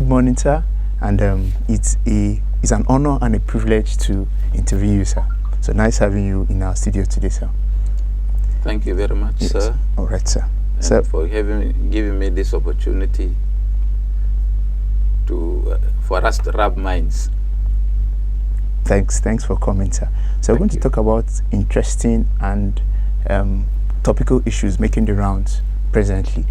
good morning, sir. And it's an honor and a privilege to interview you, sir. So nice having you in our studio today, sir. Thank you very much, sir. All right, sir. And for giving me this opportunity for us to rub minds. Thanks for coming, sir. So we're going to talk about interesting and topical issues making the rounds presently.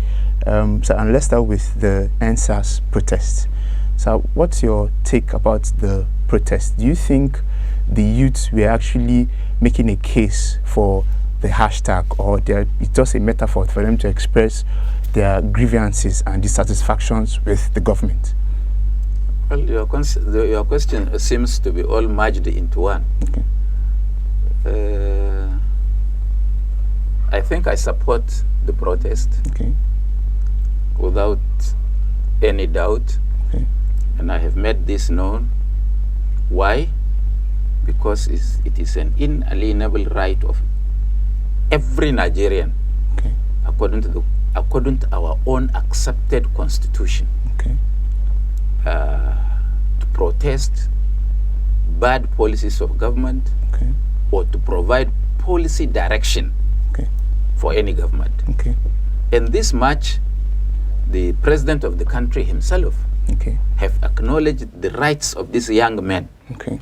And let's start with the Endsars protest. So what's your take about the protest? Do you think the youths were actually making a case for the hashtag, or it's just a metaphor for them to express their grievances and dissatisfactions with the government? Well, your question seems to be all merged into one. Okay. I think I support the protest. Okay. Without any doubt. Okay. And I have made this known. Why? Because it is an inalienable right of every Nigerian, okay, according to our own accepted constitution, okay, to protest bad policies of government, okay, or to provide policy direction, okay, for any government. Okay. And this much, the president of the country himself, okay, have acknowledged the rights of these young men, okay,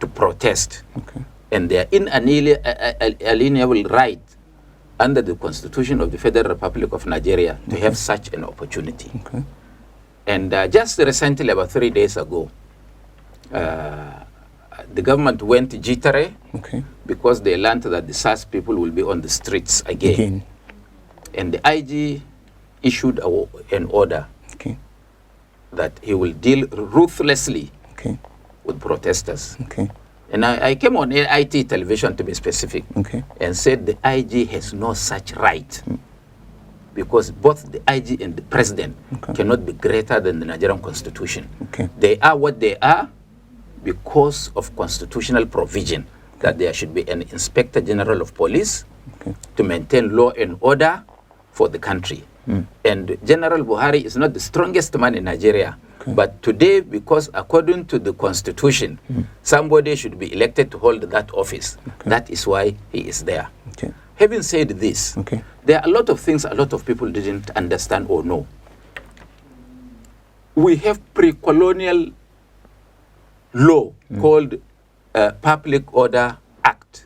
to protest, okay, and their inalienable right under the Constitution of the Federal Republic of Nigeria to have such an opportunity. Okay. And just recently, about 3 days ago, the government went jittery, okay, because they learned that the SARS people will be on the streets again. And the IG issued an order, okay, that he will deal ruthlessly, okay, with protesters. Okay. And I came on IT television, to be specific, okay, and said the IG has no such right, because both the IG and the president cannot be greater than the Nigerian Constitution. Okay. They are what they are because of constitutional provision, that there should be an Inspector General of Police, to maintain law and order for the country. And General Buhari is not the strongest man in Nigeria. But today, because according to the Constitution, somebody should be elected to hold that office. That is why he is there. Having said this, there are a lot of things a lot of people didn't understand or know. We have pre-colonial law called Public Order Act.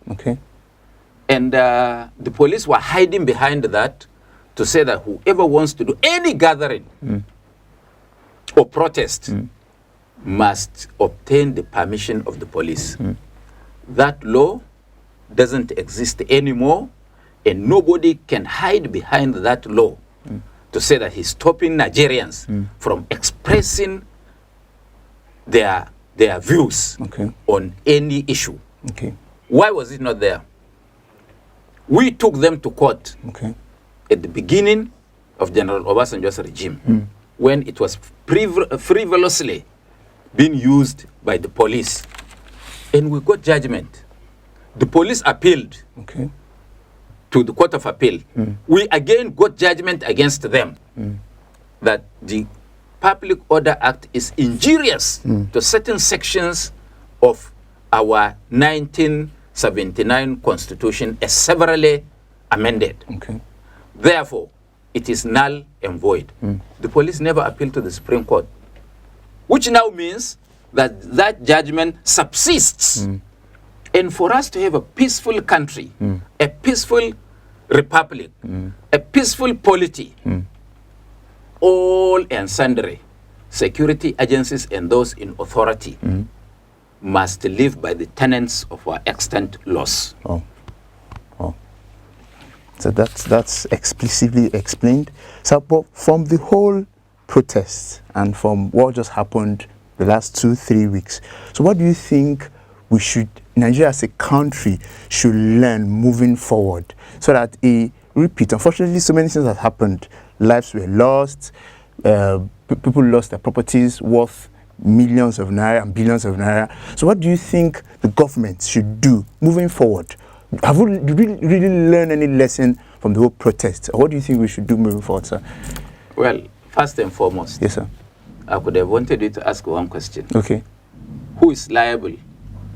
And the police were hiding behind that to say that whoever wants to do any gathering or protest must obtain the permission of the police. That law doesn't exist anymore, and nobody can hide behind that law to say that he's stopping Nigerians from expressing their views on any issue. Why was it not there? We took them to court at the beginning of General Obasanjo's regime, when it was frivolously being used by the police. And we got judgment. The police appealed to the Court of Appeal. We again got judgment against them, that the Public Order Act is injurious to certain sections of our 1979 Constitution, as severally amended. Therefore, it is null and void. The police never appealed to the Supreme Court, which now means that that judgment subsists. And for us to have a peaceful country, a peaceful republic, a peaceful polity, all and sundry security agencies and those in authority must live by the tenets of our extant laws. So that's explicitly explained. So, but from the whole protest and from what just happened the last 2-3 weeks, so what do you think Nigeria as a country should learn moving forward, so that unfortunately, so many things have happened. Lives were lost, people lost their properties worth millions of naira and billions of naira. So what do you think the government should do moving forward? Have we really learned any lesson from the whole protest? Or what do you think we should do moving forward, sir? Well, first and foremost, yes, sir, I could have wanted you to ask one question. Okay. Who is liable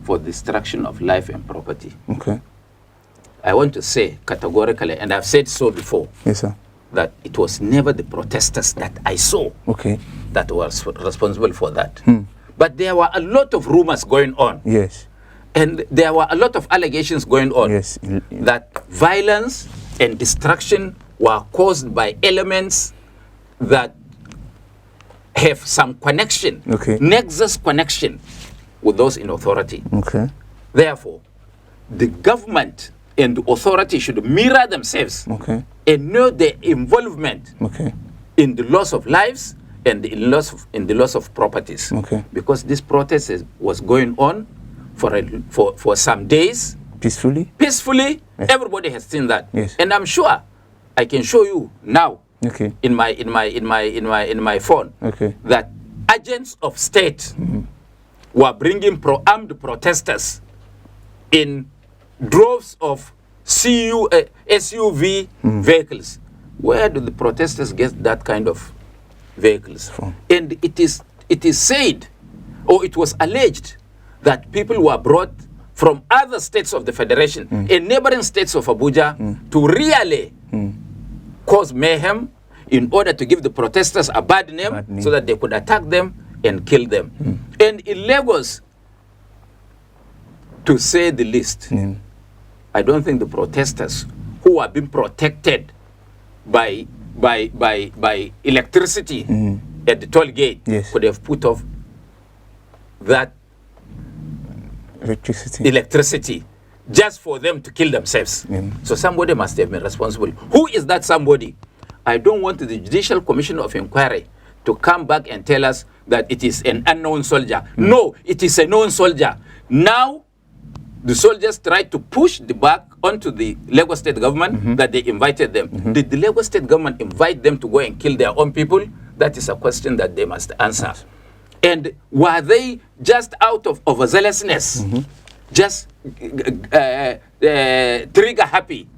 for destruction of life and property? Okay. I want to say categorically, and I've said so before, Yes, sir. that it was never the protesters that I saw Okay. that was responsible for that. But there were a lot of rumors going on. Yes. And there were a lot of allegations going on. Yes. That violence and destruction were caused by elements that have some connection, Okay. nexus connection with those in authority. Okay. Therefore, the government and the authority should mirror themselves Okay. and know their involvement Okay. in the loss of lives and in the loss of properties. Okay. Because this protest was going on for some days Peacefully? peacefully. Yes. Everybody has seen that. Yes. And I'm sure I can show you now Okay. in my phone Okay. that agents of state were bringing armed protesters in droves of SUV vehicles. Where do the protesters get that kind of vehicles? From? And it is said, or it was alleged, that people were brought from other states of the federation and neighboring states of Abuja to really cause mayhem in order to give the protesters a bad name, so that they could attack them and kill them. And in Lagos, to say the least, I don't think the protesters who are being protected by electricity at the toll gate could have put off that electricity just for them to kill themselves. So somebody must have been responsible. Who is that somebody? I don't want the Judicial Commission of Inquiry to come back and tell us that it is an unknown soldier. No, it is a known soldier. Now, the soldiers tried to push the back onto the Lagos State government that they invited them. Did the Lagos State government invite them to go and kill their own people? That is a question that they must answer. And were they just out of overzealousness, just trigger happy,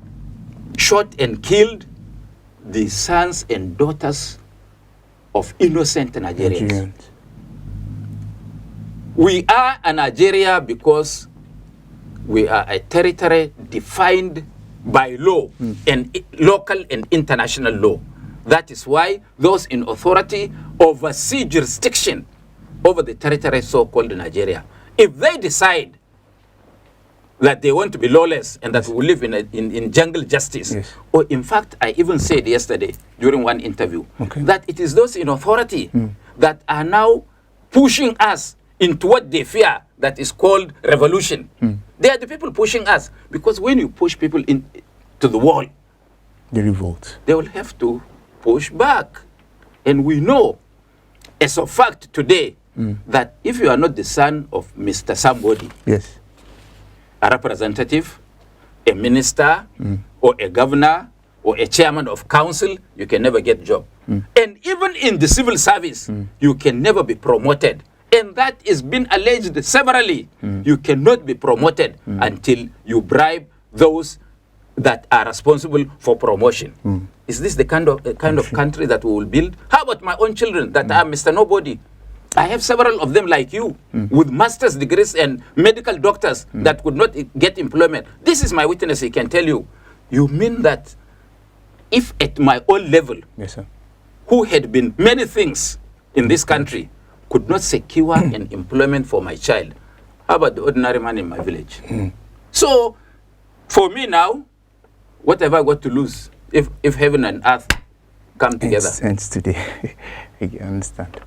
shot and killed the sons and daughters of innocent Nigerians? We are a Nigeria because we are a territory defined by law and local and international law. That is why those in authority oversee jurisdiction over the territory so-called Nigeria. If they decide that they want to be lawless and that we live in jungle justice, or in fact, I even said yesterday during one interview that it is those in authority that are now pushing us into what they fear that is called revolution. They are the people pushing us, because when you push people into the wall, they revolt. They will have to push back. And we know, as a fact today, that if you are not the son of Mr. Somebody, a representative, a minister, or a governor, or a chairman of council, you can never get a job. And even in the civil service, you can never be promoted. And that is been alleged severally. You cannot be promoted until you bribe those that are responsible for promotion. Is this the kind of country that we will build? How about my own children that are Mr. Nobody? I have several of them like you, with master's degrees and medical doctors that could not get employment. This is my witness, he can tell you. You mean that if at my own level, who had been many things in this country, could not secure an employment for my child, how about the ordinary man in my village? So, for me now, what have I got to lose if heaven and earth come together? Ends today. I understand.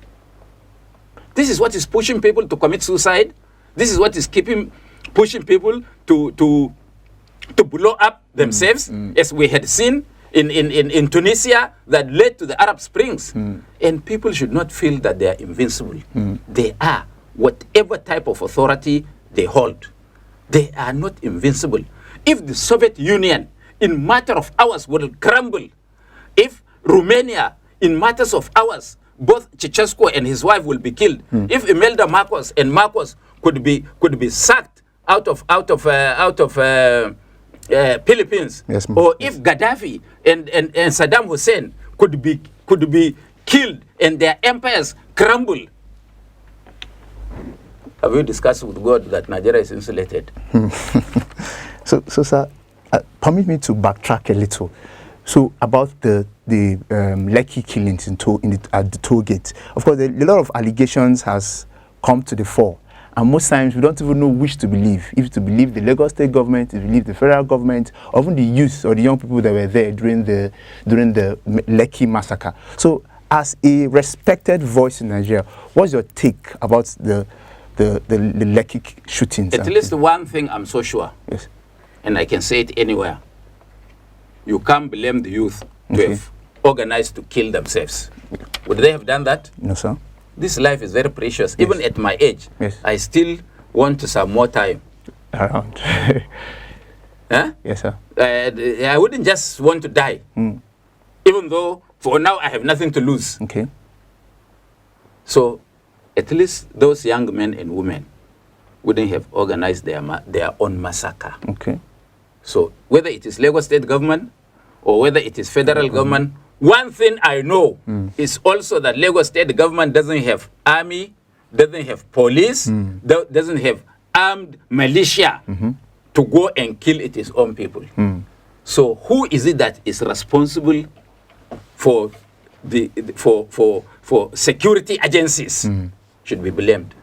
This is what is pushing people to commit suicide. This is what is pushing people to blow up themselves, as we had seen in Tunisia, that led to the Arab Springs. And people should not feel that they are invincible. They are, whatever type of authority they hold. They are not invincible. If the Soviet Union, in matter of hours, will crumble, if Romania, in matters of hours, both Ceausescu and his wife will be killed, if Imelda Marcos and Marcos could be sacked out of Philippines, or if Gaddafi and Saddam Hussein could be killed and their empires crumble. Have you discussed with God that Nigeria is insulated? So, sir, permit me to backtrack a little. So, about the Lekki killings at the toll gate. Of course, a lot of allegations has come to the fore. And most times, we don't even know which to believe. If to believe the Lagos state government, if to believe the federal government, or even the youth or the young people that were there during the Lekki massacre. So, as a respected voice in Nigeria, what's your take about the Lekki shootings? At least one thing I'm so sure, yes, and I can say it anywhere. You can't blame the youth to have organized to kill themselves. Would they have done that? No, sir. This life is very precious. Even at my age, I still want some more time. Around. Huh? Yes, sir. I wouldn't just want to die. Even though for now I have nothing to lose. Okay. So at least those young men and women wouldn't have organized their own massacre. Okay. So whether it is Lagos state government or whether it is federal government, one thing I know is also that Lagos state government doesn't have army, doesn't have police, doesn't have armed militia to go and kill its own people. So who is it that is responsible for for security agencies should be blamed?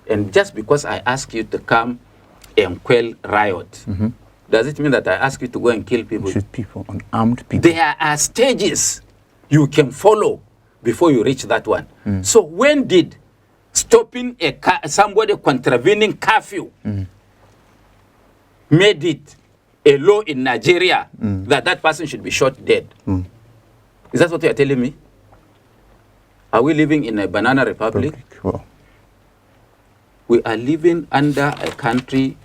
And just because I ask you to come and quell riot, does it mean that I ask you to go and kill people? Shoot people, unarmed people. There are stages you can follow before you reach that one. So when did stopping somebody contravening curfew made it a law in Nigeria that person should be shot dead? Is that what you are telling me? Are we living in a banana republic? Well, we are living under a country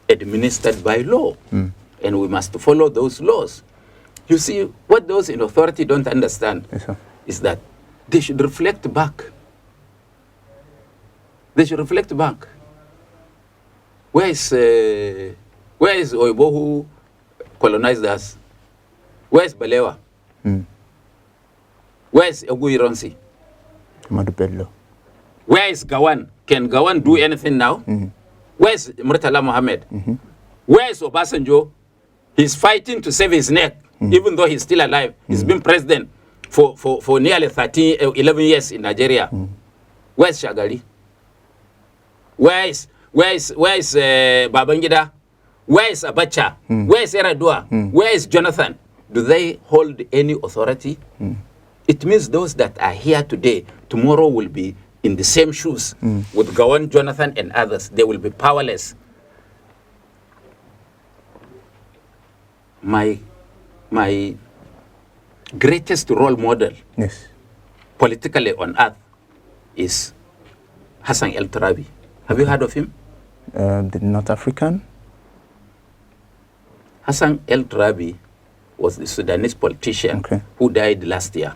administered by law, and we must follow those laws. You see, what those in authority don't understand is that they should reflect back. They should reflect back. Where is Oibo who colonized us? Where is Balewa? Where is Ogu Ironsi? Madubello. Where is Gawan? Can Gawan do anything now? Where is Murtala Mohammed? Where is Obasanjo? He's fighting to save his neck, even though he's still alive. He's been president for nearly 11 years in Nigeria. Where is Shagali? Where is Babangida? Where is Abacha? Where is Eradua? Where is Jonathan? Do they hold any authority? It means those that are here today, tomorrow will be in the same shoes with Gawan, Jonathan, and others. They will be powerless. My greatest role model politically on earth is Hassan El-Turabi. Have you heard of him? The North African? Hassan El-Turabi was the Sudanese politician who died last year.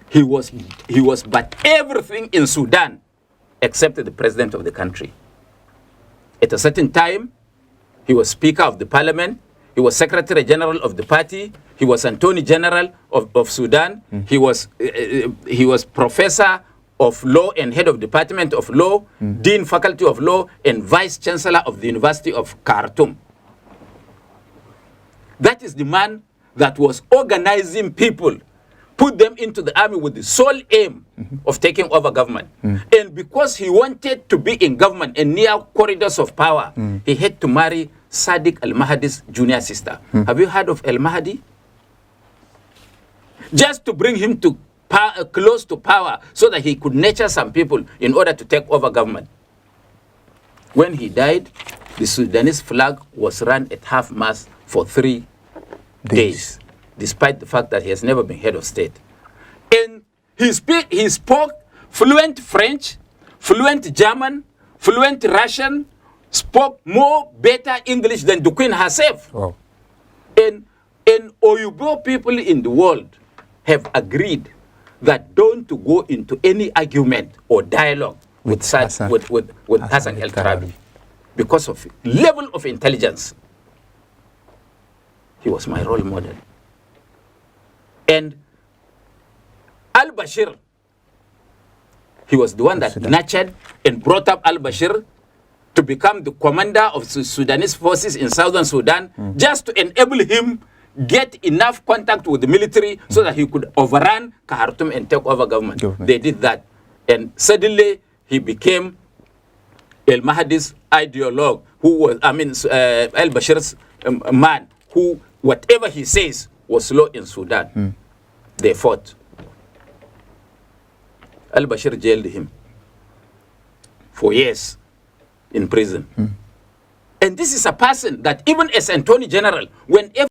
He was but everything in Sudan except the president of the country. At a certain time, he was Speaker of the Parliament, he was Secretary General of the party, he was Attorney General of Sudan, he was Professor of Law and Head of Department of Law, Dean Faculty of Law, and Vice Chancellor of the University of Khartoum. That is the man that was organizing people, put them into the army with the sole aim of taking over government. And because he wanted to be in government and near corridors of power, he had to marry Sadiq al-Mahdi's junior sister. Have you heard of al-Mahdi? Just to bring him to close to power so that he could nurture some people in order to take over government. When he died, the Sudanese flag was run at half-mast for 3 days, despite the fact that he has never been head of state. And he spoke fluent French, fluent German, fluent Russian, spoke better English than the Queen herself. Wow. And Oyubo people in the world have agreed that don't to go into any argument or dialogue with Hassan El-Turabi because of level of intelligence. He was my role model. And Al-Bashir, he was the one that nurtured and brought up Al-Bashir to become the commander of Sudanese forces in southern Sudan, just to enable him get enough contact with the military so that he could overrun Khartoum and take over government. They did that. And suddenly he became al-Mahdi's ideologue, who was, al-Bashir's man, who whatever he says was law in Sudan. They fought. Al-Bashir jailed him for years in prison. And this is a person that even as Attorney General, whenever